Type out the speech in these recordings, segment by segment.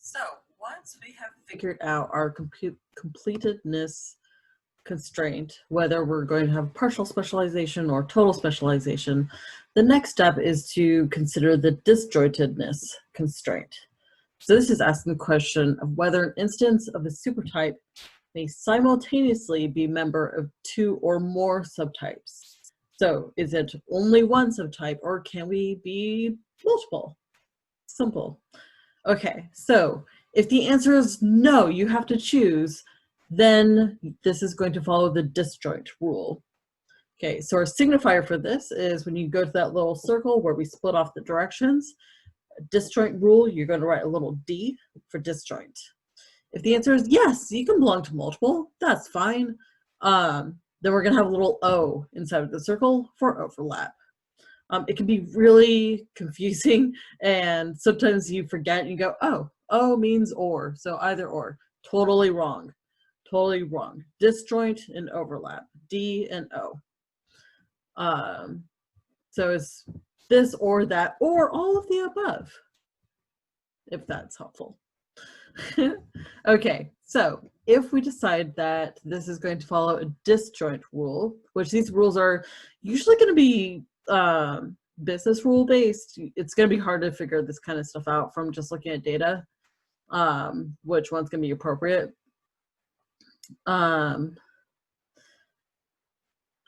So once we have figured out our completedness constraint, whether we're going to have partial specialization or total specialization, the next step is to consider the disjointedness constraint. So this is asking the question of whether an instance of a supertype may simultaneously be a member of two or more subtypes. So is it only one subtype, or can we be multiple? Simple. Okay, so if the answer is no, you have to choose, then this is going to follow the disjoint rule. Okay, so our signifier for this is when you go to that little circle where we split off the directions, disjoint rule, you're going to write a little D for disjoint. If the answer is yes, you can belong to multiple, that's fine. Then we're going to have a little O inside of the circle for overlap. It can be really confusing, and sometimes you forget and you go, oh, O means or, so either or. Totally wrong. Totally wrong. Disjoint and overlap, D and O. So it's this or that, or all of the above, if that's helpful. Okay, so if we decide that this is going to follow a disjoint rule, which these rules are usually going to be business rule based, it's going to be hard to figure this kind of stuff out from just looking at data, which one's going to be appropriate.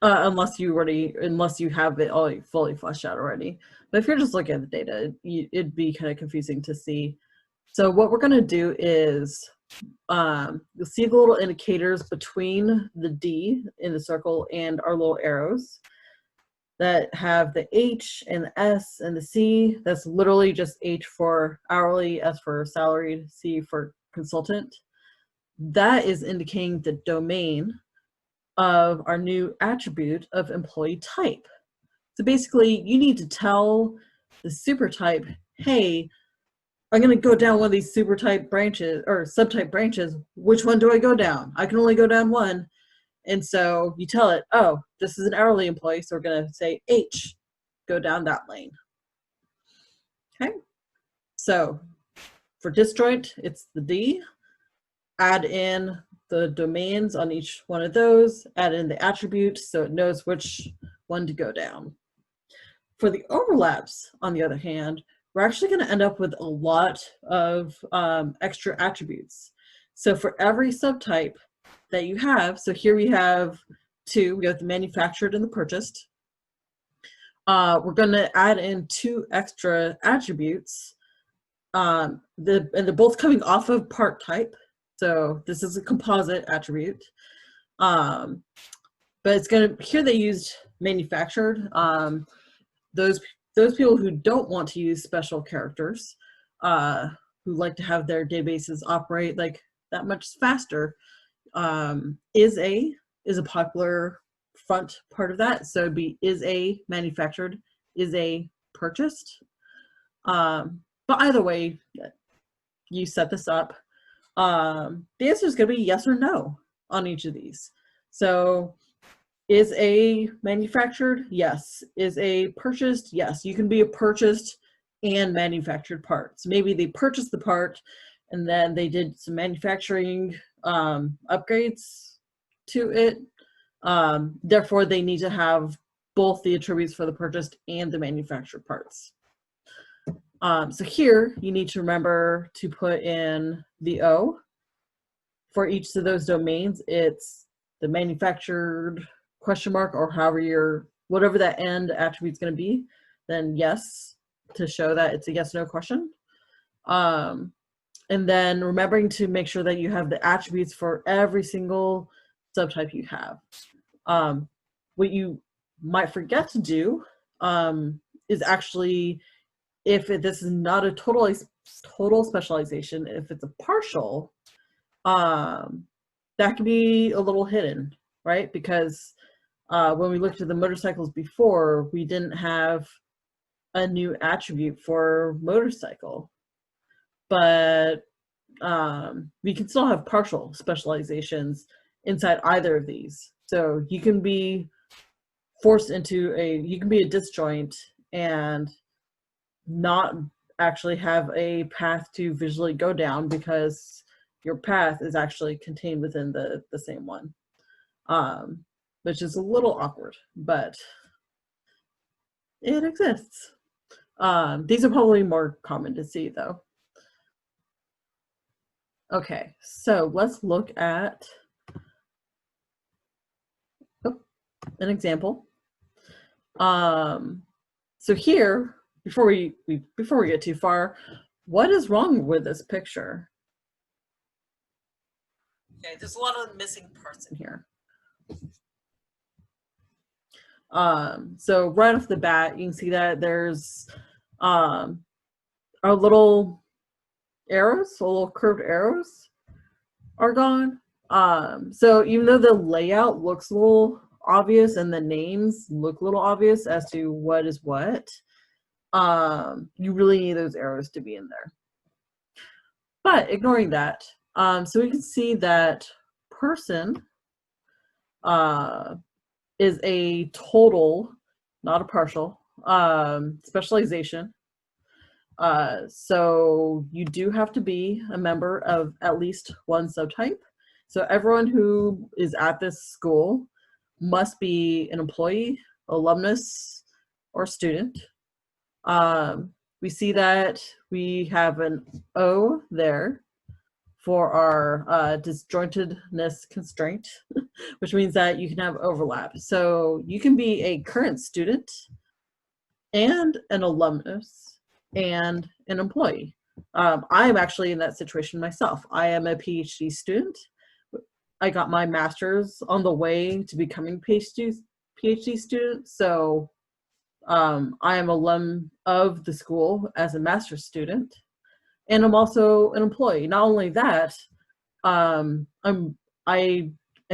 Unless you have it all fully fleshed out already. But if you're just looking at the data, it'd be kind of confusing to see. So what we're going to do is, you'll see the little indicators between the D in the circle and our little arrows that have the H and the S and the C. That's literally just H for hourly, S for salaried, C for consultant. That is indicating the domain of our new attribute of employee type. So basically, you need to tell the super type, hey, I'm going to go down one of these super type branches or subtype branches. Which one do I go down? I can only go down one. And so you tell it, oh, this is an hourly employee, so we're going to say H, go down that lane. Okay. So for disjoint, it's the D. Add in the domains on each one of those, add in the attribute so it knows which one to go down. For the overlaps, on the other hand, we're actually going to end up with a lot of extra attributes. So for every subtype that you have, so here we have two, we have the manufactured and the purchased. We're going to add in two extra attributes. And they're both coming off of part type. So this is a composite attribute. But it's going to, here they used manufactured. Those people who don't want to use special characters, who like to have their databases operate like that much faster, is a popular front part of that. So it'd be is a manufactured, is a purchased. But either way, you set this up. The answer is going to be yes or no on each of these. So is a manufactured? Yes. Is a purchased? Yes. You can be a purchased and manufactured part. So maybe they purchased the part and then they did some manufacturing upgrades to it. Therefore, they need to have both the attributes for the purchased and the manufactured parts. So here, you need to remember to put in the O. For each of those domains, it's the manufactured question mark, or however whatever that end attribute is going to be, then yes, to show that it's a yes no question. And then remembering to make sure that you have the attributes for every single subtype you have. What you might forget to do is actually, if this is not a total specialization, if it's a partial, that can be a little hidden, right? Because when we looked at the motorcycles before, we didn't have a new attribute for motorcycle, but we can still have partial specializations inside either of these. So you can be forced into you can be a disjoint and not actually have a path to visually go down because your path is actually contained within the same one, which is a little awkward, but it exists. These are probably more common to see though. Okay, so let's look at an example. So here, before we get too far, what is wrong with this picture? Okay, there's a lot of missing parts in here. So right off the bat, you can see that there's our little arrows, so little curved arrows are gone. So even though the layout looks a little obvious and the names look a little obvious as to what is what, you really need those arrows to be in there. But ignoring that, so we can see that person is a total, not a partial, specialization. So you do have to be a member of at least one subtype. So everyone who is at this school must be an employee, alumnus, or student. We see that we have an O there for our disjointedness constraint, which means that you can have overlap. So you can be a current student and an alumnus and an employee. I am actually in that situation myself. I am a PhD student. I got my master's on the way to becoming PhD student. So I am alum of the school as a master's student, and I'm also an employee. Not only that, I am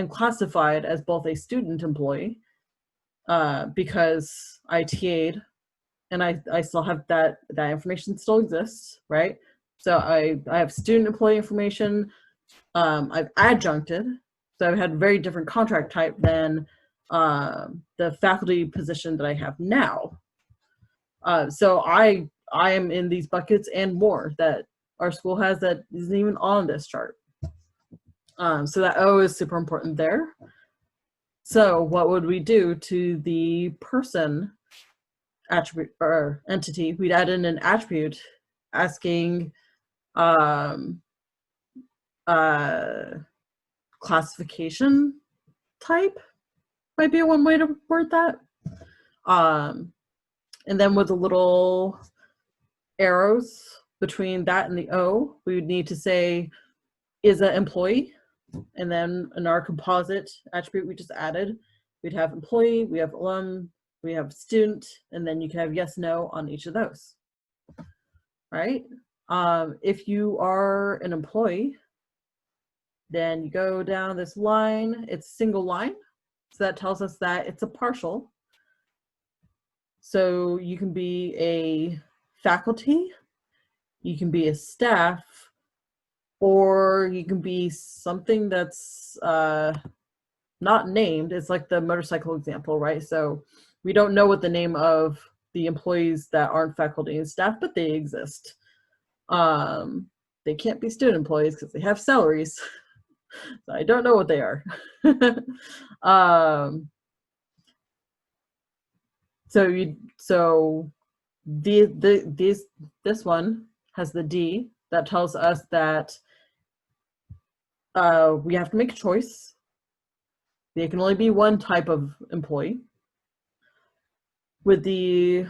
classified as both a student employee because I TA'd, and I still have that information still exists, right? So I have student employee information. I've adjuncted, so I've had a very different contract type than the faculty position that I have now. So I am in these buckets and more that our school has that isn't even on this chart. So that O is super important there. So what would we do to the person attribute or entity? We'd add in an attribute asking classification type might be one way to word that. And then with the little arrows between that and the O, we would need to say is an employee. And then in our composite attribute we just added, we'd have employee, we have alum, we have student, and then you can have yes, no on each of those, right? If you are an employee, then you go down this line, it's single line. So that tells us that it's a partial. So you can be a faculty, you can be a staff, or you can be something that's not named. It's like the motorcycle example, right? So we don't know what the name of the employees that aren't faculty and staff, but they exist. They can't be student employees because they have salaries. So I don't know what they are. This one has the D that tells us that we have to make a choice. There can only be one type of employee. With the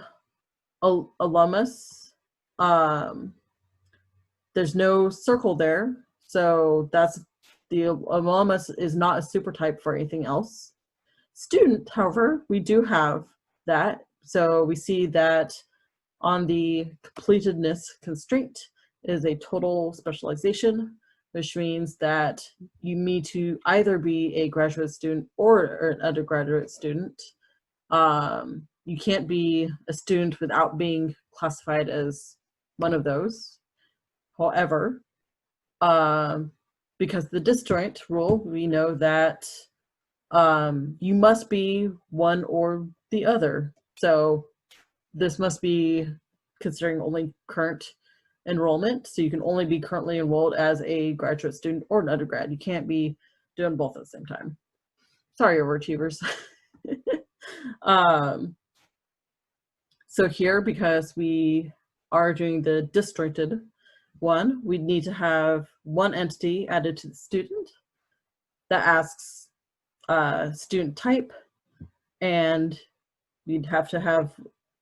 alumnus, there's no circle there, so that's the alumnus is not a supertype for anything else. Student, however, we do have that. So we see that on the completedness constraint is a total specialization, which means that you need to either be a graduate student or an undergraduate student. You can't be a student without being classified as one of those. However, because the disjoint rule, we know that you must be one or the other. So this must be considering only current enrollment. So you can only be currently enrolled as a graduate student or an undergrad. You can't be doing both at the same time. Sorry, overachievers. So here, because we are doing the disjointed one, we need to have one entity added to the student that asks student type, and we'd have to have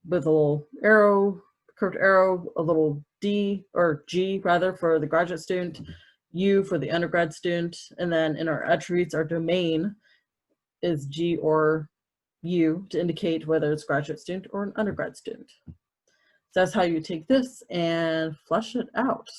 with a little arrow, curved arrow, a little D or G rather for the graduate student, U for the undergrad student, and then in our attributes, our domain is G or U to indicate whether it's a graduate student or an undergrad student. So that's how you take this and flesh it out.